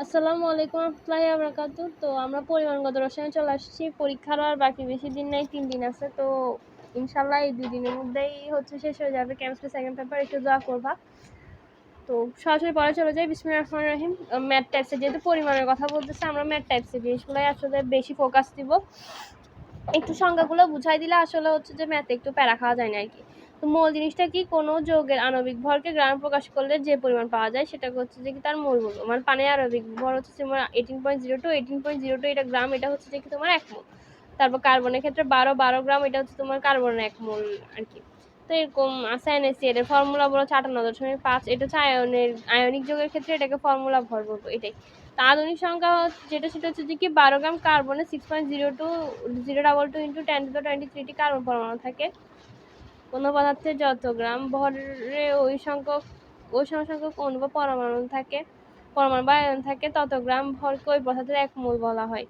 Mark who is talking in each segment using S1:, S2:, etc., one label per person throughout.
S1: আসসালামু আলাইকুম রহমতুল্লাহি ওয়া বারাকাতুহু। তো আমরা পরিমাণগত রসায়নে চলে আসছি। পরীক্ষার আর বাকি বেশি দিন নেই, 3 দিন আছে। তো ইনশাআল্লাহ এই 2 দিনের মধ্যেই হচ্ছে শেষ হয়ে যাবে কেমিস্ট্রি সেকেন্ড পেপার। একটু দোয়া করবা। তো সরাসরি পড়া চলে যাই। বিসমিল্লাহির রহমানির রহিম। ম্যাথ টাইপসের যেহেতু পরিমাণের কথা বলতেছে, আমরা ম্যাথ টাইপসের জিনিসগুলোই আসলে বেশি ফোকাস দিব। একটু সংজ্ঞাগুলো বুঝাই দিলে আসলে হচ্ছে যে ম্যাথে একটু প্যারা খাওয়া যায় না আর কি। তো মূল জিনিসটা কি, কোনো যৌগের আণবিক ভরকে গ্রামে প্রকাশ করলে যে পরিমাণ পাওয়া যায় সেটাকে হচ্ছে যে কি তার মোল বলবো। মানে পানির আণবিক ভর হচ্ছে তোমার 18.02 এটা গ্রাম, এটা হচ্ছে যে কি তোমার 1 মোল। তারপর কার্বনের ক্ষেত্রে 12 গ্রাম, এটা হচ্ছে তোমার কার্বনের 1 মোল আর কি। তো এরকম আছে NaCl এর ফর্মুলা বলো 58.5। এটা হচ্ছে আয়নিক যৌগের ক্ষেত্রে এটাকে ফর্মুলা ভর বলবো এটাই। তা আধুনিক সংখ্যা যেটা সেটা হচ্ছে যে কি 12 গ্রাম কার্বনে 6.02 ইন্টু 10⁻23টি কার্বন পরমাণু থাকে। কোনো পদার্থে যত গ্রাম ভরে ওই সংখ্যক অণু বা পরমাণু বা আয়ন থাকে তত গ্রাম ভরকে ওই পদার্থের 1 মোল বলা হয়।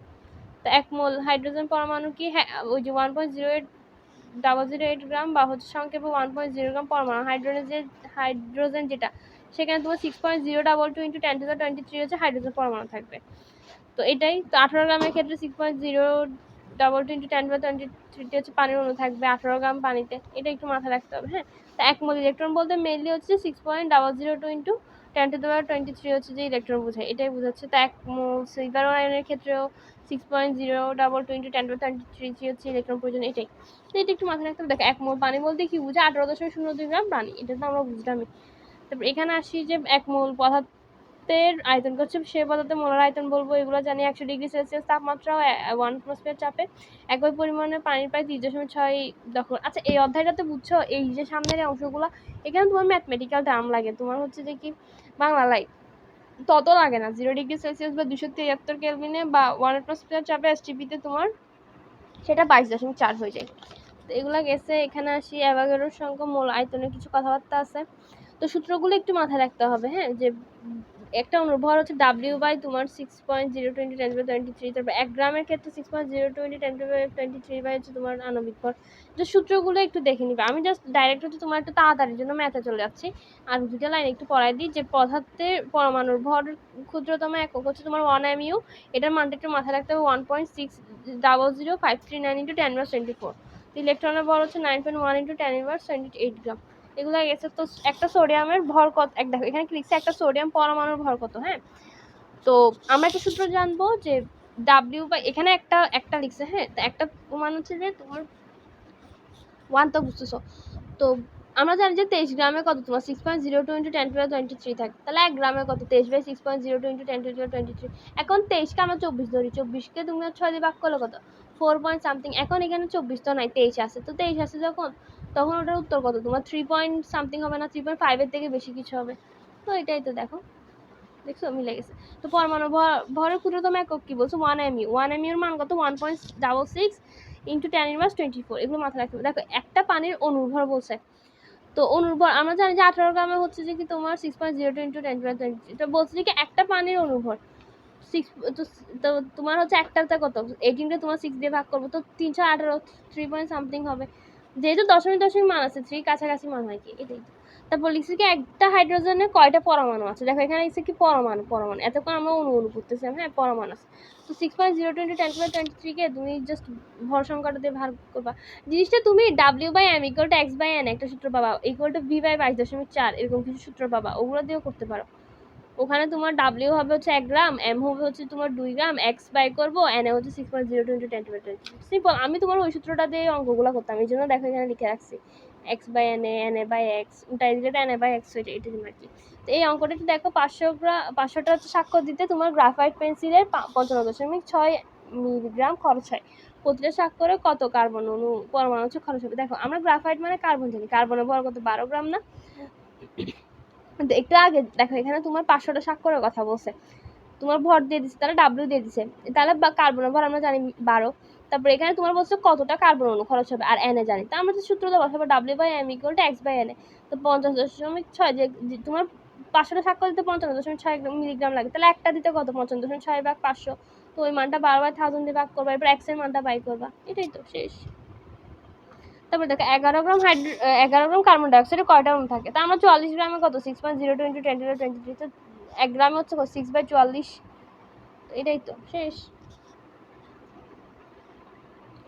S1: তো 1 মোল হাইড্রোজেন পরমাণু কি, হ্যাঁ ওই যে 1.08008 গ্রাম বা হচ্ছে সংক্ষেপে 1.0 গ্রাম পরমাণু হাইড্রোজেন যেটা, সেখানে তোমার 6.022 ইন্টু 10⁻23 হচ্ছে হাইড্রোজেন পরমাণু থাকবে। তো এটাই তো 18 গ্রামের ক্ষেত্রে 6.022 ইন্টু 10⁻23 হচ্ছে পানির অণু থাকবে 18 গ্রাম পানিতে। এটা একটু মাথায় রাখতে হবে। হ্যাঁ, তো 1 মোল ইলেকট্রন বলতে মেইনলি হচ্ছে 6.002 ইন্টু 10⁻23 হচ্ছে যে ইলেকট্রন বোঝায়, এটাই বোঝাচ্ছে। তো 1 মোল সিলভার আয়নের ক্ষেত্রেও 6.022 ইন্টু 10⁻23 হচ্ছে ইলেকট্রন প্রয়োজন, এটাই। তো এটা একটু মাথায় রাখতে হবে। দেখো 1 মোল পানি বলতে কি বুঝে, 18.02 গ্রাম পানি, এটা তো আমরা বুঝলামই। তারপর এখানে আসি যে 1 মোল পদার্থের আয়তন হচ্ছে সে পদার্থের মোলার আয়তন বলবো, এগুলো জানি। 100 ডিগ্রি সেলসিয়াস তাপমাত্রা ও 1 অ্যাটমসফিয়ার চাপে একই পরিমাণে পানির প্রায় 30.6 দখল। আচ্ছা, এই অধ্যায়টাতে বুঝছো এই যে সামনের এই অংশগুলো, এখানে তোমার ম্যাথমেটিক্যাল টার্ম লাগে, তোমার হচ্ছে যে কি বাংলা লাই তত লাগে না। 0 ডিগ্রি সেলসিয়াস বা 273 কেলভিনে বা 1 অ্যাটমসফিয়ার চাপে এসটিপিতে তোমার সেটা 22.4 হয়ে যায়। তো এগুলা গেছে। এখানে আসি অ্যাভোগাড্রোর সংখ্যা মোল আয়তনের কিছু কথাবার্তা আছে। তো সূত্রগুলো একটু মাথায় রাখতে হবে। হ্যাঁ, যে একটা অণুর ভর হচ্ছে W বাই তোমার 6.020 10⁻23। তারপর 1 গ্রামের ক্ষেত্রে 6.020 10⁻23 বাই হচ্ছে তোমার আণবিক ভর। যে সূত্রগুলো একটু দেখে নিবে। আমি জাস্ট ডাইরেক্ট হচ্ছে তোমার একটু তাড়াতাড়ির জন্য ম্যাথে চলে যাচ্ছি। আর দুটো লাইন একটু পড়াই দিই যে পদার্থের পরমাণুর ভর ক্ষুদ্রতম একক হচ্ছে তোমার 1 mu। এটার মানটা একটু মাথায় রাখতে হবে 1.600539 ইন্টু 10⁻24। ইলেকট্রনের ভর হচ্ছে 9.1 ইন্টু 10⁻28 গ্রাম। এগুলো গেছে। তো একটা সোডিয়ামের ভর কত, দেখো এখানে কি লিখছে, একটা সোডিয়াম পরমাণুর ভর কত। হ্যাঁ, তো আমরা একটা সূত্র জানবো যে W বা এখানে একটা লিখছে। হ্যাঁ, তো একটা মান হচ্ছে যে তোমার 1, তো বুঝতেছো। তো আমরা জানি যে 23 গ্রামে কত তোমার 6.02 ইন্টু 10⁻23 থাকে। তাহলে 1 গ্রামে কত 23 বাই 6.02 ইন্টু 10⁻23। এখন 23কে আমরা 24 ধরি, 24কে তুমি 6 দিয়ে ভাগ করলে কত 4 পয়েন্ট সামথিং। এখন এখানে 24 তো নাই, 23 আছে। তো 23 আছে যখন, তখন ওটার উত্তর কত তোমার 3 পয়েন্ট সামথিং হবে না, 3.5 এর থেকে বেশি কিছু হবে। তো এটাই তো দেখো, দেখছো মিলে গেছে। তো পরমাণু ভরের ক্ষুদ্রতম একক কি বলছো 1 mu। 1 mu এর মান কত 1.66 ইন্টু 10⁻24। এগুলো মাথায় রাখতে হবে। দেখো একটা পানির অণুর ভর বলছে। তো অণুর ভর আমরা জানি যে 18 গ্রামে হচ্ছে যে কি তোমার 6.02 ইন্টু 10⁻23। এটা বলছে যে কি একটা পানির অণুর ভর 6। তো তোমার হচ্ছে একটাতে কত 18কে তোমার 6 দিয়ে ভাগ করবো, তো 318 3 পয়েন্ট সামথিং হবে। যেহেতু দশমিক দশমিক মান আছে, 3 কাছাকাছি মান হয় কি, এটাই। তারপর লিখছে কি একটা হাইড্রোজেনে কয়টা পরমাণু আছে। দেখো এখানে লিখছে কি পরমাণু। এতক্ষণ আমরা অণু করতেছিলাম। হ্যাঁ, পরমাণু আছে। তো 6.02 ইন্টু 10⁻23কে তুমি জাস্ট ভর সংখ্যাটা দিয়ে ভাগ করবা। জিনিসটা তুমি W by M equal to X by N একটা সূত্র পাবা, ইকুয়াল টু V বাই 22.4 এরকম কিছু সূত্র পাবা, ওগুলো দিয়েও করতে পারো। ওখানে তোমার W হবে হচ্ছে 1 গ্রাম, M হবে হচ্ছে তোমার 2 গ্রাম, X বাই করবো, N হচ্ছে 6.02 ইন্টু 10⁻23। সিম্পল। আমি তোমার ওই সূত্রটা দিয়ে অঙ্কগুলো করতাম, এই জন্য দেখো এখানে লিখে রাখছি X বাই N এ, N এ বাই X, উল্টাই দিলে N এ বাই X হয়ে যায়, এটা জন্য আর কি। তো এই অঙ্কটা একটু দেখো, 500টা হচ্ছে স্বাক্ষর দিতে তোমার গ্রাফাইট পেন্সিলের 55.6 মিলিগ্রাম খরচ হয়। প্রতিটা স্বাক্ষরে কত কার্বন অণু পরমাণু হচ্ছে খরচ হবে। দেখো আমরা গ্রাফাইট মানে কার্বন জানি, কার্বনের ভর কত 12 গ্রাম না। একটু আগে দেখো এখানে তোমার 500টা স্বাক্ষরের কথা বলছে, তোমার ভর দিয়ে দিচ্ছে, তাহলে ডাব্লিউ দিয়ে দিচ্ছে, তাহলে কার্বনের ভর আমরা জানি 12। তারপর এখানে তোমার বলছে কতটা কার্বন অণু খরচ হবে, আর এনে জানি। তা আমরা যে সূত্রটা বসাবো W by M equal to X by N। তো 50.6 যে তোমার 500টা স্বাক্ষর দিতে 55.6 মিলিগ্রাম লাগে, তাহলে একটা দিতে কত 55.6 ভাগ 500। তো ওই মানটা 12/1000 দিয়ে ভাগ করবা, এরপর X এর মানটা বাই করবা, এটাই তো শেষ। তারপর দেখো 11 গ্রাম কার্বন ডাইঅক্সাইডে কয়টা অণু থাকে। তা আমরা 44 গ্রামে কত 6.02 ইন্টু 10⁻23। তো 1 গ্রামে হচ্ছে 6/44 এটাই তো শেষ।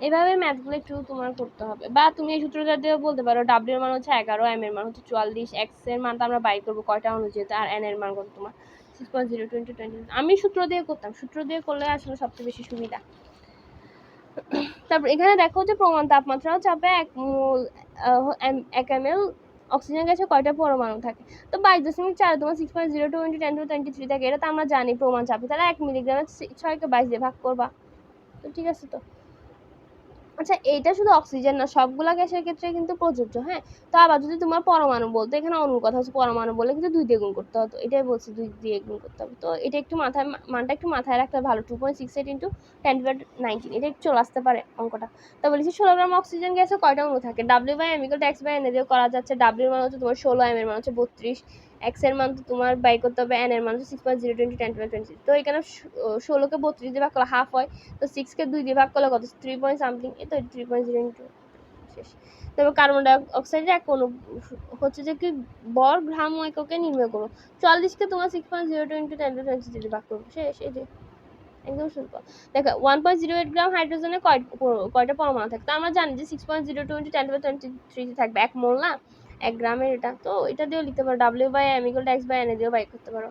S1: এভাবে ম্যাথগুলো একটু তোমার করতে হবে, বা তুমি এই সূত্রটা দিয়ে বলতে পারো ডাব্লিউ এর মান হচ্ছে 11, এম এর মান হচ্ছে 44, এক্স এর মানটা আমরা বাই করবো কয়টা অনুযায়ী, আর এন এর মান কত তোমার 6.02 × 20। আমি সূত্র দিয়ে করতাম, সূত্র দিয়ে করলে আসলে সবচেয়ে বেশি সুবিধা। তারপর এখানে দেখো যে প্রমাণ তাপমাত্রাও চাপে 1 ml অক্সিজেন গ্যাসে কয়টা পরমাণু থাকে। তো 22.4 তোমার 6.02 × 10⁻³ থাকে, এটা তো আমরা জানি প্রমাণ চাপে, তাহলে 1 মিলিগ্রামে 6কে 22 দিয়ে ভাগ করবা। তো ঠিক আছে তো। আচ্ছা এইটা শুধু অক্সিজেন না, সবগুলা গ্যাসের ক্ষেত্রে কিন্তু প্রযোজ্য। হ্যাঁ, তো আবার যদি তোমার পরমাণু বলতে, এখানে অণুর কথা হচ্ছে, পরমাণু বলে কিন্তু 2 দিয়ে গুণ করতে হতো, এটাই বলছি 2 দিয়ে গুণ করতে হবে। তো এটা একটু মাথায়, মানটা একটু মাথায় রাখতে ভালো, 2.68 × 10⁻19, এটা একটু চলে আসতে পারে অঙ্কটা। তো বলেছি 16 গ্রাম অক্সিজেন গ্যাসে কয়টা অণু থাকে। W/m = X/n দিয়ে করা যাচ্ছে। W এর মান হচ্ছে তোমার 16, m এর মান হচ্ছে 32, x এর মান তো তোমার বাই করতে হবে, n এর মান হচ্ছে 6.02 × 10⁻26। তো এখানে 16 কে 32 দিয়ে ভাগ করলে হাফ হয়, তো 6 কে 2 দিয়ে ভাগ করলে কত 3 পয়েন্ট সামথিং, এই তো 3.02 শেষ। তারপর কার্বন ডাই অক্সাইডের এক অণু হচ্ছে যে কি বর গ্রাম এককে নির্ণয় করো। 44 কে তোমার 6.02 × 10⁻26 দিয়ে ভাগ করো, শেষ। এই যে একদম সিম্পল। দেখো 1.08 গ্রাম হাইড্রোজেনে কয়টা পরমাণু থাকে। তো আমরা জানি যে 6.02 × 10⁻23 থাকবে, 1 মোল না 1 গ্রামের এটা। তো এটা দিয়েও লিখতে পারো, W/m = X/n দিয়েও বাই করতে পারো।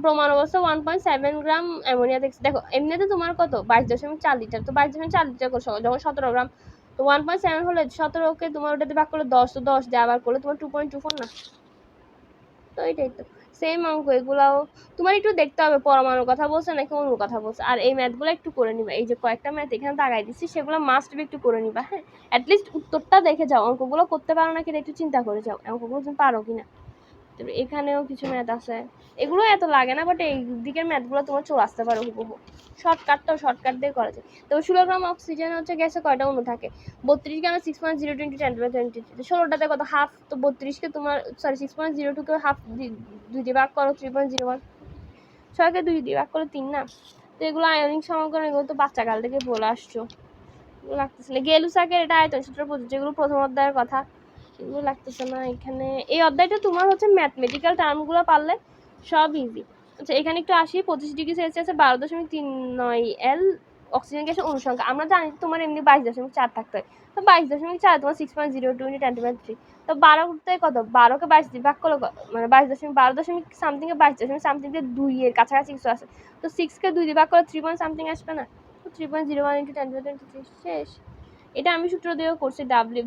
S1: প্রমাণ অবস্থা 1.7 গ্রাম অ্যামোনিয়া দেখছি। দেখো এমনিতে তোমার কত 22.4 লিটার, তো 22.4 লিটার করে যখন 17 গ্রাম, তো 1.7 হলে 17কে তোমার ওটাতে ভাগ করলে 10, তো 10 দিয়ে আবার করলে তোমার 2.24 না। তো এটাই তো সেম অঙ্ক, এগুলাও তোমার একটু দেখতে হবে পরমাণুর কথা বলছে নাকি অণুর কথা বলছে। আর এই ম্যাথগুলো একটু করে নিবা, এই যে কয়েকটা ম্যাথ এখানে দাগাই দিচ্ছি সেগুলো মাস্ট বি একটু করে নিবা। হ্যাঁ, অ্যাটলিস্ট উত্তরটা দেখে যাও, অঙ্কগুলো করতে পারো নাকি একটু চিন্তা করে যাও অঙ্কগুলো তুমি পারো কিনা। তবে এখানেও কিছু ম্যাথ আছে, এগুলো এত লাগে না, বাট এই দিকের ম্যাথগুলো তোমার চলে আসতে পারো হুবহু। শর্টকাটটাও শর্টকাট দিয়ে করা যায়। তবে 16 গ্রাম অক্সিজেন হচ্ছে গ্যাসে কয়টা অণু থাকে। 32 গ্রামে 6.02 × 10⁻23, 16টাতে কত হাফ, তো 32কে তোমার সরি 6.02কে হাফ 2 দিয়ে ভাগ করো 3.01, 6কে 2 দিয়ে ভাগ করো 3 না। তো এগুলো আয়নিক সমীকরণ, এগুলো তো বাচ্চা কাল থেকে বলে আসছো, এগুলো লাগতেছে না। গেলুসাকের এটা আয়তন সূত্র প্রযোজ্য, যেগুলো প্রথম অধ্যায়ের কথা, এগুলো লাগতেছে না এখানে। এই অধ্যায়টা তোমার হচ্ছে ম্যাথমেটিক্যাল টার্মগুলো পারলে সব ইজি। আচ্ছা এখানে একটু আসি, 25°C 12.39 L অক্সিজেন গ্যাসের অনুসংখ্যা। আমরা জানি তোমার এমনি 22.4 থাকতে হয়, তো 22.4 তোমার 6.02 × 10⁻3, তো 12 কত 12কে 22 দিয়ে ভাগ করলে মানে 22.12 সামথিং এ 22 সামথিং দিয়ে 2 এর কাছাকাছি কিছু আছে, তো 6কে 2 দিয়ে ভাগ করলে 3 পয়েন্ট সামথিং আসবে না, তো 3.01 × 10⁻23 শেষ। এটা আমি সূত্র দিয়েও করছি,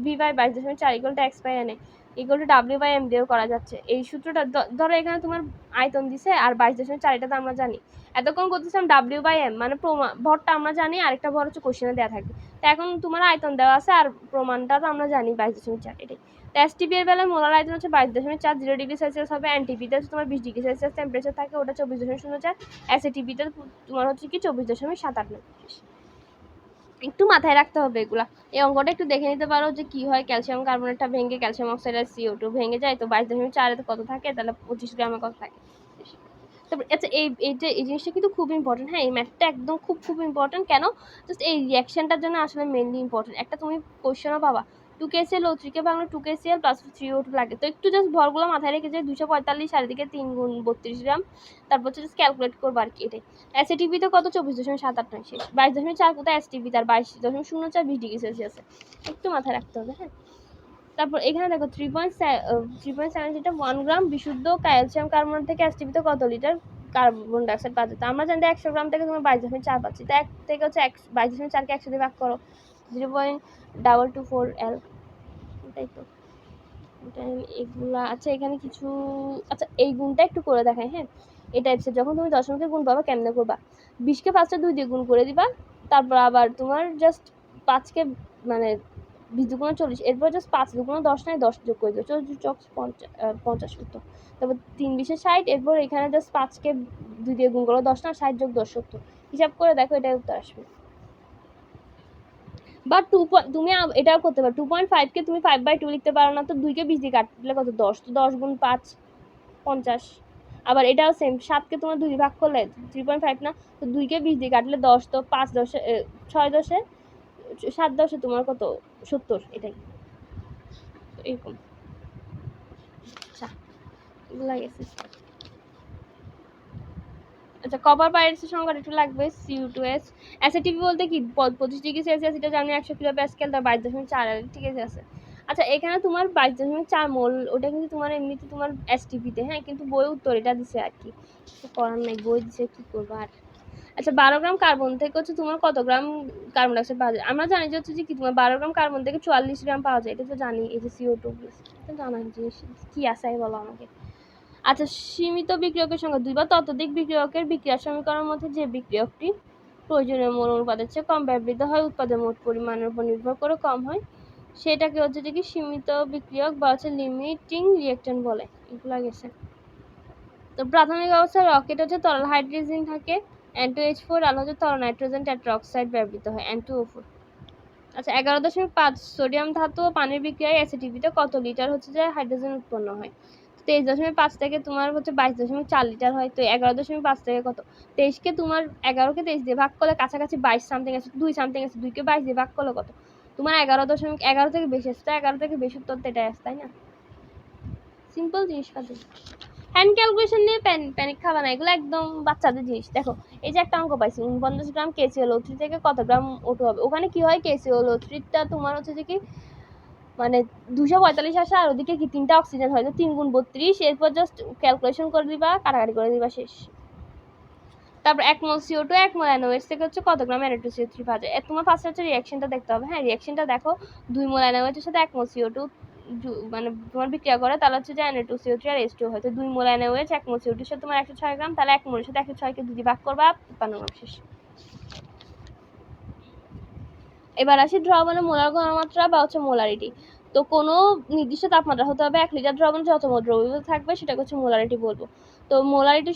S1: V/22.4 = X/n W/m দিয়েও করা যাচ্ছে। এই সূত্রটা ধরো এখানে তোমার আয়তন দিছে আর 22.4, এটা তো আমরা জানি। এতক্ষণ করতেছিলাম W/m, মানে ভরটা আমরা জানি, আরেকটা ভর হচ্ছে কোশ্চেনে দেওয়া থাকবে। তো এখন তোমার আয়তন দেওয়া আছে আর প্রমাণটা তো আমরা জানি 22.4, এটাই। তো এসটিপি এর বেলায় মোলার আয়তন হচ্ছে 22.4, 0°C হবে। এনটিপিতে হচ্ছে তোমার 20°C টেম্পারেচার থাকে, ওটা 24.04। এসএটিপিতে তোমার হচ্ছে কি 24.78। একটু মাথায় রাখতে হবে এগুলা। এই অঙ্কটা একটু দেখে নিতে পারো যে কি হয়, ক্যালসিয়াম কার্বনেটটা ভেঙে ক্যালসিয়াম অক্সাইড আর CO2 ভেঙে যায়, তো 22.4 কত থাকে, তাহলে 25 গ্রামে কত থাকে। তারপর আচ্ছা এই জিনিসটা কিন্তু খুব ইম্পর্টেন্ট। হ্যাঁ, এই ম্যাথটা একদম খুব ইম্পর্টেন্ট। কেন? জাস্ট এই রিঅ্যাকশনটার জন্য আসলে মেইনলি ইম্পর্টেন্ট। একটা তুমি কোশ্চেনও পাবা 2KClO3 কে ভাঙলে 2KCl + 3O2 লাগে। তো একটু জাস্ট ভরগুলো মাথায় রেখে যে 245 চারিদিকে 3 গুণ 32 গ্রাম, তারপর হচ্ছে জাস্ট ক্যালকুলেট করবো আর কি, এটাই। এসএটিপিতে কত 24.79 শেষ। 22.4 কোথায় এসটিপি, তার 22.04 20°C আছে, একটু মাথায় রাখতে হবে। হ্যাঁ, তারপর এখানে দেখো 3.7 লিটার 1 গ্রাম বিশুদ্ধ ক্যালসিয়াম কার্বনেট থেকে এসটিপিতে কত লিটার কার্বন ডাইঅক্সাইড পাচ্ছে। তো আমরা জানি 100 গ্রাম থেকে তোমার 22.4 পাচ্ছি, তো 1 থেকে হচ্ছে 22.4কে 100 দিয়ে ভাগ করো 0.224 L, তাই তো। এগুলা আচ্ছা এখানে কিছু, আচ্ছা এই গুণটা একটু করে দেখাই। হ্যাঁ, এই টাইপসের যখন তুমি দশমিকের গুণ পাবা কেমনে করবা, 20কে 5টা 2 দিয়ে গুণ করে দিবা, তারপর আবার তোমার জাস্ট 5কে মানে 20 দুগুণ 40, এরপর জাস্ট 5 দুগুণ 10 নয় 10 যোগ করে দিও, 50 উত্তর। তারপর 3 20 60, এরপর এখানে জাস্ট 5কে 2 দিয়ে গুণ করো 10 না 60 যোগ 10 70, হিসাব করে দেখো এটাই উত্তর আসবে। বা তুমি এটাও করতে পারো, 2.5কে তুমি 5/2 লিখতে পারো না, তো 2কে 20 দিয়ে কাটলে কত 10, তো 10 গুণ 5 50। আবার এটাও সেম, 7কে তোমার 2 দিয়ে ভাগ করলে 3.5 না, তো 2কে 20 দিয়ে কাটলে 10, তো 5 10 6 10 7 10 তোমার কত 70, এটাই এরকম। আচ্ছা এগুলা গেছে। আচ্ছা কপার পাইরেটসের সংখ্যাটা একটু লাগবে CO2s। অ্যাসিটিভি বলতে কি 25°C এটা জানি 100 কিলো প্যাসকেল, তার 22.4 ঠিক আছে। আচ্ছা এখানে তোমার 22.4 মোল, ওটা কিন্তু তোমার এমনিতে তোমার এসটিপিতে, হ্যাঁ কিন্তু বই উত্তর এটা দিছে আর কি, কিছু করার নাই, বই দিছে কি করবো আর। আচ্ছা 12 গ্রাম কার্বন থেকে হচ্ছে তোমার কত গ্রাম কার্বন ডাইঅক্সাইড পাওয়া যায়? আমরা জানি যে হচ্ছে যে কি তোমার 12 গ্রাম কার্বন থেকে 44 গ্রাম পাওয়া যায়, এটা তো জানি। এই যে CO2 এটা জানার জিনিস কি আছে বলো আমাকে। আচ্ছা সীমিত বিক্রিয়কের সংখ্যা 2 বা ততোধিক বিক্রিয়কের বিক্রিয়া সমীকরণের মধ্যে যে বিক্রিয়কটি প্রয়োজনীয় মোল অনুপাতের চেয়ে কম ব্যবহৃত হয়, উৎপাদনের মোট পরিমাণের উপর নির্ভর করে কম হয়, সেটাকে হচ্ছে যে কি সীমিত বিক্রিয়ক বা হচ্ছে লিমিটিং রিঅ্যাকট্যান্ট বলে। এগুলো গেছে। তো প্রাথমিক অবস্থায় রকেট হচ্ছে তরল হাইড্রোজেন থাকে N2H4, আর হচ্ছে তরল নাইট্রোজেন টেট্রাঅক্সাইড ব্যবহৃত হয় N2O4। আচ্ছা 11.5 সোডিয়াম ধাতু ও পানির বিক্রিয়ায় অ্যাসিটিভিতে কত লিটার হচ্ছে যে হাইড্রোজেন উৎপন্ন হয়? 23.5 থেকে তোমার হচ্ছে 22.4 লিটার হয়। তো 11.5 থেকে কত? 23কে তোমার 11কে 23 দিয়ে ভাগ করলে কাছাকাছি 22 সামথিং আছে, 2 সামথিং আছে, 2কে 22 দিয়ে ভাগ করলে কত? তোমার 11 থেকে বেশি আসছে, 11 থেকে বেশি উত্তর তো এটাই আসছে, তাই না? সিম্পল জিনিস পাতি। হ্যান্ড ক্যালকুলেশন নিয়ে প্যানিক খাবা না, এগুলো একদম বাচ্চাদের জিনিস। দেখো এই যে একটা অঙ্ক পাইছি, 49 গ্রাম KClO3 থেকে কত গ্রাম O2 হবে? ওখানে কি হয়, KClO3টা তোমার হচ্ছে যে কি মানে 245 আসে, আর ওদিকে কি 3টা অক্সিজেন হয়, তো 3 গুণ 32, এরপর জাস্ট ক্যালকুলেশন করে দিবা, কাটাকাটি করে দিবা, শেষ। তারপর 1 মোল CO2 1 মোল NaOH থেকে হচ্ছে কত গ্রাম Na2CO3 পাওয়া যায়? তোমার ফার্স্টে হচ্ছে রিঅ্যাকশনটা দেখতে হবে। হ্যাঁ রিঅ্যাকশনটা দেখো, 2 মোল NaOH এর সাথে 1 মোল CO2 মানে তোমার বিক্রিয়া করে, তাহলে হচ্ছে যে Na2CO3 আর H2 হয়। তো 2 মোল NaOH 1 মোল CO2 এর সাথে তোমার 106 গ্রাম, তাহলে 1 মোলের সাথে 106 কে 2 দিয়ে ভাগ করবা, 53 গ্রাম, শেষ। এবার আসি দ্রবণের মোলার ঘনমাত্রা বা হচ্ছে মোলারিটি। তো কোনো নির্দিষ্ট তাপমাত্রা হতে হবে 1 লিটার দ্রবণে যত মোল দ্রবীভূত থাকবে সেটাকে হচ্ছে মোলারিটি বলবো। তো মোলারিটি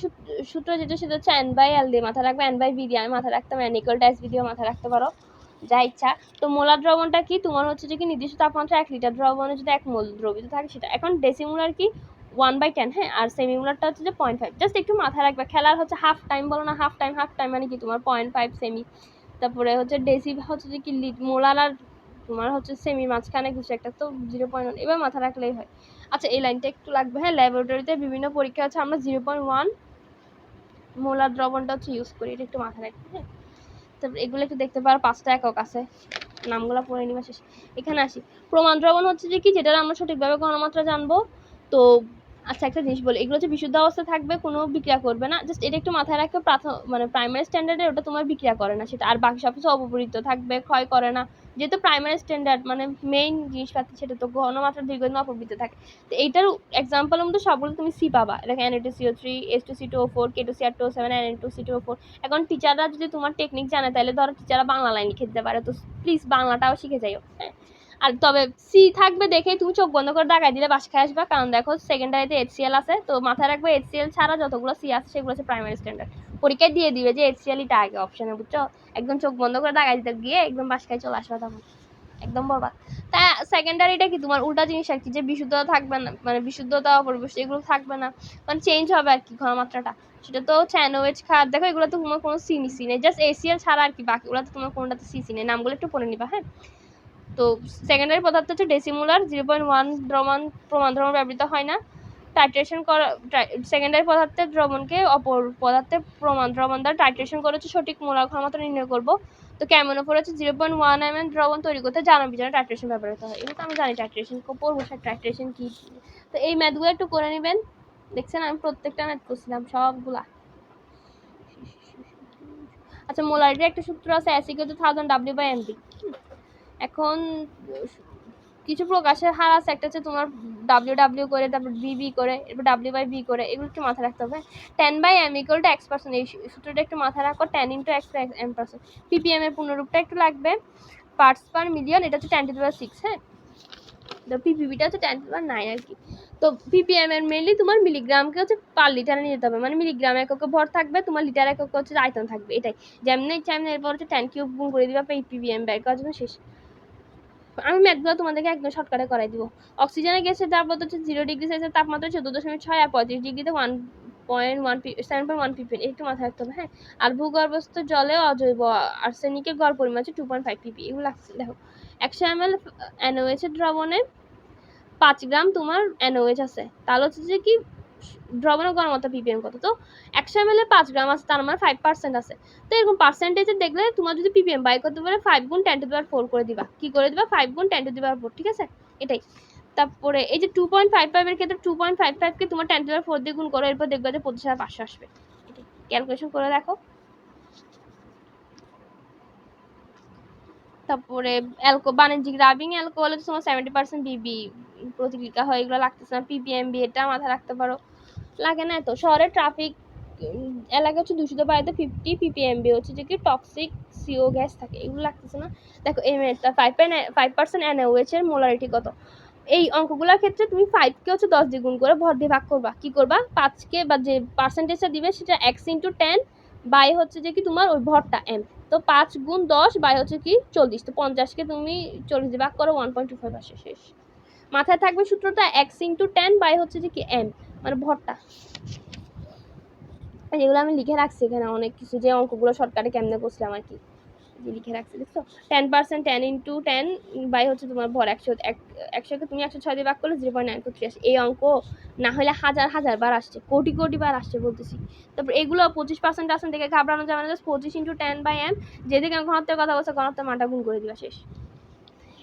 S1: সূত্র যেটা সেটা হচ্ছে N/L দিয়ে মাথায় রাখবে, N/V দিয়ে আমি মাথায় রাখতাম, N=SV দিয়েও মাথায় রাখতে পারো, যা ইচ্ছা। তো মোলার দ্রবণটা কি তোমার হচ্ছে যে কি নির্দিষ্ট তাপমাত্রা 1 লিটার দ্রবণে যদি 1 মোল দ্রবীভূত থাকে সেটা। এখন ডেসিমোলার কি 1/10, হ্যাঁ, আর সেমিমোলারটা হচ্ছে যে 0.5। জাস্ট একটু মাথায় রাখবে, খেলার হচ্ছে হাফ টাইম বলো না, হাফ টাইম মানে কি তোমার 0.5 সেমি। তারপরে হচ্ছে ডেসি হচ্ছে যে কি মোলার আর তোমার হচ্ছে সেমি মাঝখানে কিছু একটা, তো 0.1 এবার মাথা রাখলেই হয়। আচ্ছা এই লাইনটা একটু লাগবে, হ্যাঁ ল্যাবরেটরিতে বিভিন্ন পরীক্ষা আছে আমরা 0.1 মোলার দ্রবণটা হচ্ছে ইউজ করি, এটা একটু মাথা রাখবে, হ্যাঁ। তারপর এগুলো একটু দেখতে পারো, 5টা একক আছে, নামগুলো পড়ে নিবা, শেষ। এখানে আসি, প্রমাণ দ্রবণ হচ্ছে যে কি যেটা আমরা সঠিকভাবে ঘনমাত্রা জানবো। তো আচ্ছা একটা জিনিস বলি, এগুলো হচ্ছে বিশুদ্ধ অবস্থা থাকবে, কোনো বিক্রিয়া করবে না, জাস্ট এটা একটু মাথায় রাখবে, মানে প্রাইমারি স্ট্যান্ডার্ডে ওটা তোমার বিক্রিয়া করে না সেটা, আর বাকি সব কিছু অপরিত থাকবে, ক্ষয় করে না, যেহেতু প্রাইমারি স্ট্যান্ডার্ড মানে মেইন জিনিসপাতি সেটা তো ঘনমাত্রা দীর্ঘদিন অপরিত থাকে। তো এইটার এক্সাম্পলের মধ্যে সবগুলো তুমি সি পাবা, এটা Na2CO3 H2C2O4 K2Cr2O7 Na2C2O4। এখন টিচাররা যদি তোমার টেকনিক জানে তাহলে ধরো টিচাররা বাংলা লাইন লিখে দিতে পারে, তো প্লিজ বাংলাটাও শিখে যাইও, হ্যাঁ। আর তবে সি থাকবে দেখে তুমি চোখ বন্ধ করে দাগাই দিলে বাস খেয়ে আসবা, কারণ দেখো সেকেন্ডারিতে HCl আছে, তো মাথায় রাখবে HCl ছাড়া যতগুলো সি আছে সেগুলো হচ্ছে প্রাইমারি স্ট্যান্ডার্ড। পরীক্ষায় দিয়ে দিবে যে HCl টা আগে অপশনে, বুঝছো? একদম চোখ বন্ধ করে দাগাই দিতে গিয়ে একদম বাস খেয়ে চলে আসবা, তখন একদম বরবাদ। তা সেকেন্ডারিটা কি তোমার উল্টা জিনিস আর কি, যে বিশুদ্ধতা থাকবে না, মানে বিশুদ্ধতা অপরিবেশ এগুলো থাকবে না, মানে চেঞ্জ হবে আর কি ঘনমাত্রাটা, সেটা তো হচ্ছে NaOH খাদ। দেখো এগুলো তো তোমার কোনো সি নেই, জাস্ট ACl ছাড়া আর কি, বাকিগুলো তো তোমার কোনটাতে সি নেই, নামগুলো একটু পড়ে নিবা, হ্যাঁ। তো সেকেন্ডারি পদার্থ হচ্ছে ডেসিমোলার 0.1 প্রমাণ দ্রবণ ব্যবহৃত হয় না। টাইট্রেশন করা সেকেন্ডারি পদার্থের দ্রবণকে অপর পদার্থের প্রমাণ দ্রবণ দ্বারা টাইট্রেশন করে হচ্ছে সঠিক মোলার ঘনমাত্রা নির্ণয় করব। তো কেমন উপর হচ্ছে 0.1 ml দ্রবণ তৈরি করতে জানা বিজানা টাইট্রেশন ব্যবহৃত হয়। এটা তো আমি জানি টাইট্রেশন পড়বো, টাইট্রেশন কি। তো এই ম্যাথগুলো একটু করে নেবেন, দেখছেন আমি প্রত্যেকটা ম্যাথ করছিলাম সবগুলা। আচ্ছা মোলারিটির একটা সূত্র আছে, S=1000 W/mv। এখন কিছু প্রকাশের হার আছে, একটা হচ্ছে তোমার W করে, তারপর VV করে, এরপর W/V করে, এগুলো একটু মাথায় রাখতে হবে। 10/m = x%, এই সূত্রটা একটু মাথায় রাখো, 10 × x/m%। ppm এর পূর্ণরূপটা একটু লাগবে, পার্টস পার মিলিয়ন, এটা হচ্ছে 10⁻⁶, হ্যাঁ। তো ppbটা হচ্ছে 10⁹ আর কি। তো ppm এর মেনলি তোমার মিলিগ্রামকে হচ্ছে পার লিটারে নিয়ে যেতে হবে, মানে মিলিগ্রাম এককে ভর থাকবে, তোমার লিটার এককে হচ্ছে আয়তন থাকবে, এটাই। যেমনি ইচ্ছা এমনি, এরপর হচ্ছে 10³ গুণ করে দিবা ppm বের করার জন্য, শেষ। আমি ম্যাথগুলো তোমাদেরকে একদম শর্টকাটে করাই দিব। অক্সিজেনের গ্যাসের তাপমাত্রা হচ্ছে 0°C তাপমাত্রা 14.6, আর 35°তে 7.1 ppm, একটু মাথায় রাখতে হবে, হ্যাঁ। আর ভূগর্ভস্থ জলে অজৈব আর্সেনিকের গড় পরিমাণ হচ্ছে 2.5 ppm, এগুলো লাগছে। দেখো 100 ml NaOH এর দ্রবণে 5 গ্রাম তোমার NaOH আছে, তাহলে হচ্ছে যে কি দ্রবণের ঘনমাত্রা ppm কত, তো 100 ml 5 গ্রাম আছে, তার মানে 5% আছে। তো এরকম পার্সেন্টেজে দেখলে তোমার যদি ppm বাই করতে পারে 5 গুণ 10 টু দি পাওয়ার 4 করে দিবা, কি করে দিবা 5 গুণ 10 টু দি পাওয়ার 4, ঠিক আছে এটাই। তারপরে এই যে 2.55 এর ক্ষেত্রে 2.55 কে তোমার 10 টু দি পাওয়ার 4 দিয়ে গুণ করো, এরপর দেখবা যে 25,500 আসবে। এটাই ক্যালকুলেশন করে দেখো। তারপরে বাণিজ্যিক রাবিং অ্যালকোহল হচ্ছে তোমার 70% বিবি প্রতি লিটার হয়, এগুলো লাগতেছে না। পিপিএমবি এটা মাথায় রাখতে পারো, লাগে না তো। শহরে ট্রাফিক এলাকা হচ্ছে দূষিত বায়ুতে 50 ppmb হচ্ছে যে কি টক্সিক সিও গ্যাস থাকে, এগুলো লাগতেছে না। দেখো এম এরটা 5% NaOH এর মোলারিটি কত, এই অঙ্কগুলোর ক্ষেত্রে তুমি 5 কে হচ্ছে 10 দিয়ে গুণ করে ভর দিয়ে ভাগ করবা, কি করবা 5 কে বা যে পার্সেন্টেজটা দিবে সেটা x * 10 বাই হচ্ছে যে কি তোমার ওই ভরটা m, তো 5 গুণ 10 বাই হচ্ছে কি 40, তো 50 কে তুমি 40 দিয়ে ভাগ করো 1.25 আসে, শেষ। মাথায় থাকবে সূত্রটা x * 10 বাই হচ্ছে যে কি m, মানে ভরটা। যেগুলো আমি লিখে রাখছি এখানে অনেক কিছু, যে অঙ্কগুলো শর্টকাটে কেমনে করছিলাম আর কি, যে লিখে রাখছি দেখছো। 10% 10 * 10 বাই হচ্ছে তোমার ভর 100 কে তুমি 106 দিয়ে ভাগ করলে 0.943 আসে। এই অঙ্ক না হলে হাজার বার আসছে, কোটি বার আসছে বলতেছি। তারপর এগুলো 25% আসেন দেখে ঘাবড়ানো যাবে না, জাস্ট 25 * 10 বাই m, যেদিকে ঘনত্বের কথা বলছে ঘনত্বের মানটা গুণ করে দিবা, শেষ।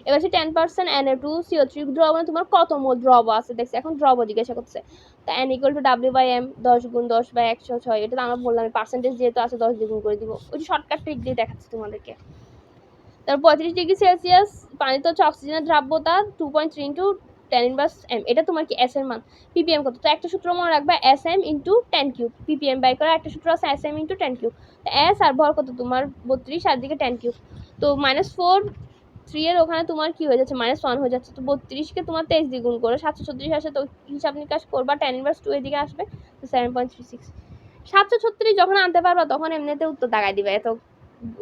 S1: এবার হচ্ছে 10% Na2CO3 দ্রবণে তোমার কত মোল দ্রব আছে দেখছি, এখন দ্রব জিজ্ঞাসা করছে। তা n = W/m 10 গুণ 10 বাই 106, এটা তো আমরা বললাম পার্সেন্টেজ যেহেতু আছে 10 দিয়ে গুণ করে দিব, ওই শর্টকাট ট্রিক দিয়ে দেখাচ্ছি তোমাদেরকে। তারপর 35 ডিগ্রি সেলসিয়াস পানিতে হচ্ছে অক্সিজেনের দ্রাব্যতা 2.3 × 10⁻m, এটা তোমার কি এস এর মান। ppm কত, তো একটা সূত্র মনে রাখবা sm * 10³ ppm বাই করা একটা সূত্র আছে sm * 10³, তো s আর ভর কত তোমার 32 আর দিকে 10³ তো -4 3 এর ওখানে তোমার কি হয়ে যাচ্ছে -1 হয়ে যাচ্ছে, তো 32 কে তোমার 23 দিয়ে গুণ করে 736 আসে, তো হিসাব নিকাশ করবা 10⁻2 এদিকে আসবে, তো 7.36। 736 যখন আনতে পারবা তখন এমনিতে উত্তর দাগাই দিবে, এত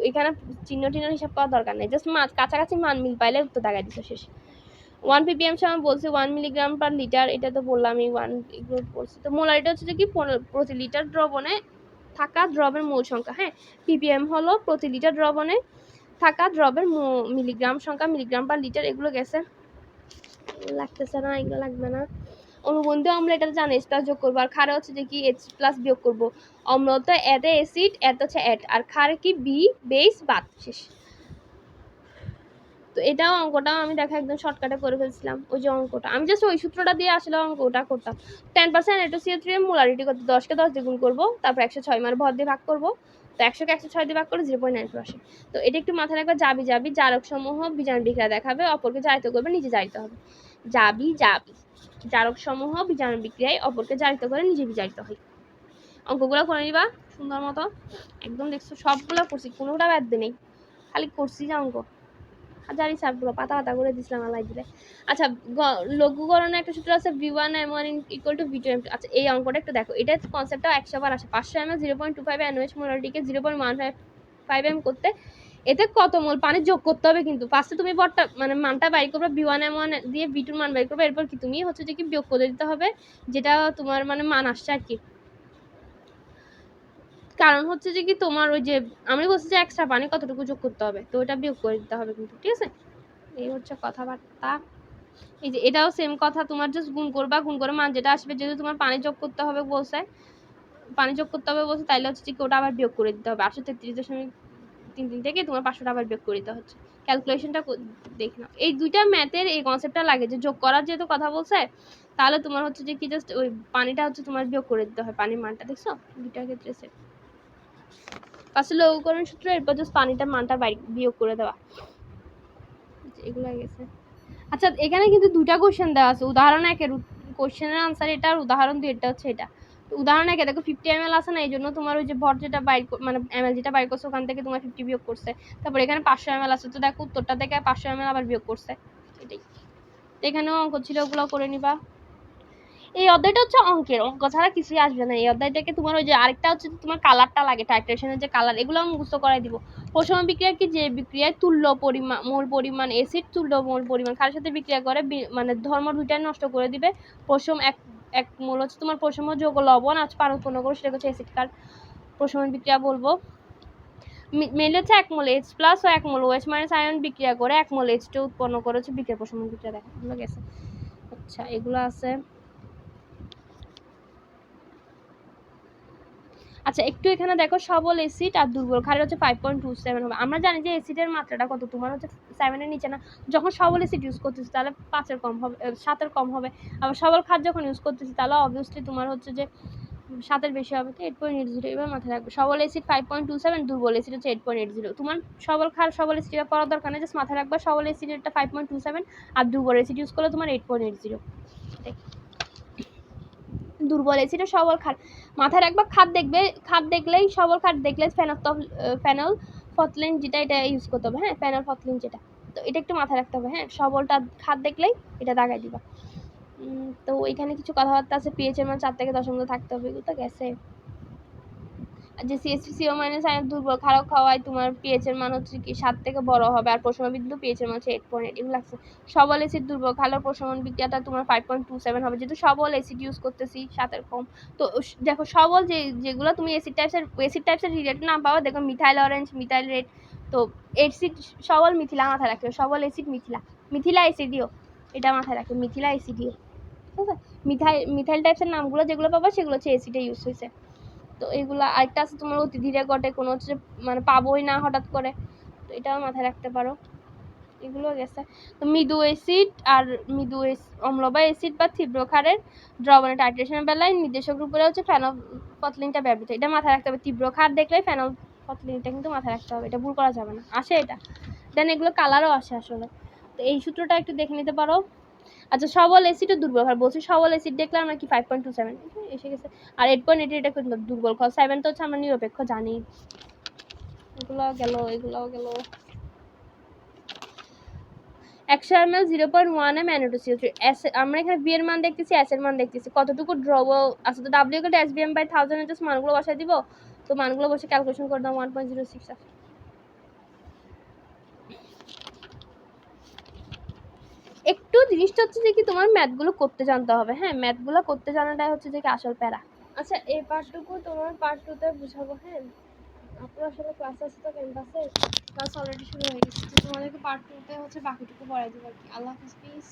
S1: এখানে চিহ্ন হিসাব করার দরকার নেই, জাস্ট কাছাকাছি মান মিল পাইলে উত্তর দাগাই দিছো, শেষ। 1 ppm সমান বলছি 1 মিলিগ্রাম পার লিটার, এটা তো বললামই 1 এগুলো বলছি। তো মোলারিটি হচ্ছে কি প্রতি লিটার দ্রবণে থাকা দ্রবের মোল সংখ্যা, হ্যাঁ ppm হলো প্রতি লিটার দ্রবণে থাকা দ্রবের মিলিগ্রাম সংখ্যা, মিলিগ্রাম পার লিটার, এগুলো গেছে, লাগতেছে না, এগুলো লাগবে না। অনুবন্ধী অম্ল এটা জানো স্প্লাস যোগ করবো, আর ক্ষারে হচ্ছে যে কি H+ বিয়োগ করবো। অম্ল তো এতে অ্যাসিড, এত হচ্ছে অ্যাড, আর ক্ষারে কি বি বেস বাদ, শেষ। তো এটাও অঙ্কটাও আমি দেখা একদম শর্টকাটে করে ফেলছিলাম, ওই যে অঙ্কটা আমি জাস্ট ওই সূত্রটা দিয়ে আসলে অঙ্কটা করতাম। 10% Na2CO3 এর মোলারিটি কত, 10 কে 10 দিয়ে গুণ করবো, তারপর 106 মানে ভর দিয়ে ভাগ করবো, তো 100 কে 106 দিয়ে ভাগ করলে 0.94 আসে। তো এটা একটু মাথায় রাখবা, জাবি জারক সমূহ বিজারণ বিক্রিয়া দেখাবে, অপরকে জারিত করবে, নিজে জারিত হবে। জাবি জারক সমূহ বিজারণ বিক্রিয়ায় অপরকে জারিত করে নিজে বিজারিত হয়। অঙ্কগুলো করে নিবা সুন্দর মতো, একদম দেখছো সবগুলো করছি, কোনোটা বাদ নেই, খালি করছি যে অঙ্ক হাজারি সাপগুলো পাতা করে দিছিলাম আলাই দিলে। আচ্ছা লঘুকরণে একটা সূত্র আছে V1m1 = V2m2। আচ্ছা এই অঙ্কটা একটু দেখো, এটা কনসেপ্টটা 100 বার আসে। 500 ml 0.25 NaOH মোলারিটিকে 0.155m করতে এতে কত মোল পানি যোগ করতে হবে, কিন্তু ফার্স্টে তুমি ভরটা মানে মানটা বাইর করবে, V1m1 দিয়ে V2 মান বাইর করবে, এরপর কি তুমি হচ্ছে যে কি বিয়োগ করে দিতে হবে যেটা তোমার মানে মান আসছে আর কি। কারণ হচ্ছে যে কি তোমার ওই যে আমি বলছি যে এক্সট্রা পানি কতটুকু যোগ করতে হবে, তো ওটা বিয়োগ করে দিতে হবে কিন্তু, ঠিক আছে। এই হচ্ছে কথাবার্তা। এই যে এটাও সেম কথা, তোমার জাস্ট গুণ করবা, গুণ করে মান যেটা আসবে, যেহেতু তোমার পানি যোগ করতে হবে বলছে, তাইলে হচ্ছে কি ওটা আবার বিয়োগ করে দিতে হবে। 833.33 থেকে তোমার 500টা আবার বিয়োগ করে দিতে হচ্ছে। ক্যালকুলেশনটা দেখে নাও। এই দুইটা ম্যাথের এই কনসেপ্টটা লাগে যে যোগ করার যেহেতু কথা বলছে, তাহলে তোমার হচ্ছে যে কি জাস্ট ওই পানিটা হচ্ছে তোমার বিয়োগ করে দিতে হয়, পানির মানটা দেখছো দুইটার ক্ষেত্রে সেম। ফার্স্টে লঘুকরণ সূত্র, এরপর জাস্ট পানিটার মানটা বিয়োগ করে দেওয়া, এগুলো গেছে। আচ্ছা এখানে কিন্তু দুইটা কোশ্চেন দেওয়া আছে, উদাহরণ একের কোশ্চেনের আনসার এটা, আর উদাহরণ 2 এটা হচ্ছে এটা। উদাহরণ একে দেখো 50 ml আছে না, এই জন্য তোমার ওই যে ভর যেটা বাইর মানে ml যেটা বাইর করছে ওখান থেকে তোমার 50 বিয়োগ করছে। তারপর এখানে 500 ml আছে, তো দেখো উত্তরটা থেকে 500 ml আবার বিয়োগ করছে, এটাই। এখানেও অঙ্ক ছিল, ওগুলো করে নিবা। এই অধ্যায়টা হচ্ছে অঙ্কের, অঙ্ক ছাড়া কিছুই আসবে না এই অধ্যায়টাকে। তোমার ওই যে আরেকটা হচ্ছে তোমার কালারটা লাগে, টাইট্রেশনের যে কালার, এগুলো মুখস্থ করাই দিব। প্রশমন বিক্রিয়া কি, যে বিক্রিয়ায় তুল্য পরিমাণ মোল পরিমাণ অ্যাসিড তুল্য মোল পরিমাণ ক্ষারের সাথে বিক্রিয়া করে মানে ধর্ম দুইটাই নষ্ট করে দিবে। প্রশম এক মোল হচ্ছে তোমার প্রশম যৌগ লবণ আজ পান উৎপন্ন করে, সেটা হচ্ছে অ্যাসিড কার প্রশমন বিক্রিয়া বলবো। মেলে হচ্ছে 1 মোল H+ ও 1 মোল OH- আয়ন বিক্রিয়া করে 1 মোল H2 উৎপন্ন করে হচ্ছে বিক্রিয়া প্রশমন বিক্রিয়া দেখা, এগুলো গেছে। আচ্ছা এগুলো আছে। আচ্ছা একটু এখানে দেখো সবল অ্যাসিড আর দুর্বল ক্ষারের হচ্ছে 5.27 হবে। আমরা জানি যে অ্যাসিডের মাত্রাটা কত, তোমার হচ্ছে 7 এর নিচে না। যখন সবল অ্যাসিড ইউজ করতেছি তাহলে 5 এর কম হবে, 7 এর কম হবে। আবার সবল ক্ষার যখন ইউজ করতেছি তাহলে অবভিয়াসলি তোমার হচ্ছে যে 7 এর বেশি হবে, তো 8.80 এবার মাথায় রাখবে। সবল অ্যাসিড 5.27, দুর্বল অ্যাসিড হচ্ছে 8.80। তোমার সবল ক্ষার সবল অ্যাসিড পড়ার দরকার নেই, জাস্ট মাথায় রাখবা সবল অ্যাসিডেরটা 5.27 আর দুর্বল অ্যাসিড ইউজ করলে তোমার 8.80। দুর্বল অ্যাসিড সবল ক্ষার মাথায় রাখবা। খাদ দেখলেই সবল ক্ষার দেখলে ফেনলফথলিন যেটা, এটা ইউজ করতে হবে। হ্যাঁ, ফেনলফথলিন যেটা, তো এটা একটু মাথায় রাখতে হবে। হ্যাঁ, সবলটা খাদ দেখলেই এটা দাগাই দিবা। তো এখানে কিছু কথাবার্তা আছে, পিএইচ এর মান 4 থেকে 10 মধ্যে থাকতে হবে, এগুলো তো গেছে। যে CH3CO আয়নের দুর্বল ক্ষারক হওয়ায় তোমার পিএইচ এর মান হচ্ছে কি 7 থেকে বড় হবে, আর প্রশমন বিন্দু পিএইচ এর মান হচ্ছে 8.8, এগুলো লাগছে। সবল অ্যাসিড দুর্বল ক্ষারক প্রশমন বিক্রিয়াটা তোমার 5.27 হবে, যেহেতু সবল অ্যাসিড ইউজ করতেছি 7 এর কম। তো দেখো সবল যেগুলো তুমি অ্যাসিড টাইপসের রিলেটেড নাম পাওয়া, দেখো মিথাইল অরেঞ্জ, মিথাইল রেড। তো অ্যাসিড সবল মিথিলা মাথায় রাখবে, সবল অ্যাসিড মিথিলা অ্যাসিডিও, এটা মাথায় রাখবে, মিথিলা অ্যাসিডিও। ঠিক আছে, মিথাইল টাইপসের নামগুলো যেগুলো পাবা সেগুলো হচ্ছে অ্যাসিডে ইউজ হয়েছে। তো এইগুলা আরেকটা আছে তোমার অতি ধীরে ঘটে, কোনো হচ্ছে মানে পাবোই না হঠাৎ করে, তো এটাও মাথায় রাখতে পারো। এগুলো গেছে। তো মৃদু অ্যাসিড আর অম্ল বা অ্যাসিড বা তীব্র ক্ষারের দ্রবণে টাইট্রেশনের বেলায় নির্দেশক রূপে হচ্ছে ফেনলফথলিনটা ব্যবহৃত, এটা মাথায় রাখতে হবে। তীব্র ক্ষার দেখলে ফেনলফথলিনটা কিন্তু মাথায় রাখতে হবে, এটা ভুল করা যাবে না। আসে এটা, দেন এগুলো কালারও আসে আসলে। তো এই সূত্রটা একটু দেখে নিতে পারো। আচ্ছা, সবল অ্যাসিড ও দুর্বল ক্ষার বলছি, সবল অ্যাসিড দেখলে আমরা কি 5.27 এসে গেছে, আর 8.80 এটা কিন্তু দুর্বল ক্ষার। 7 তো হচ্ছে আমরা নিরপেক্ষ জানি। এগুলো গেল 100 ml 0.1 m NaCO3। আমরা এখানে বি এর মান দেখতেছি, এস এর মান দেখতেছি, কতটুকু দ্রব আছে। তো W = SBM/1000 জাস্ট মানগুলো বসাই দিব। তো মানগুলো বসে ক্যালকুলেশন করে দাও, 1.06 আছে। একটু জিনিসটা হচ্ছে যে কি তোমার ম্যাথগুলো করতে জানতে হবে। হ্যাঁ, ম্যাথগুলো করতে জানাটাই হচ্ছে যে কি আসল প্যারা। আচ্ছা, এই পার্টটুকু তোমার পার্ট 2 তে বুঝাবো। হ্যাঁ, আপনার আসলে ক্লাস আছে তো ক্যাম্পাসে, ক্লাস অলরেডি শুরু হয়ে গেছে, তো তোমাদেরকে পার্ট 2 তে হচ্ছে বাকিটুকু পড়াই দেবো আর কি। আল্লাহ হাফিজ, প্লিজ।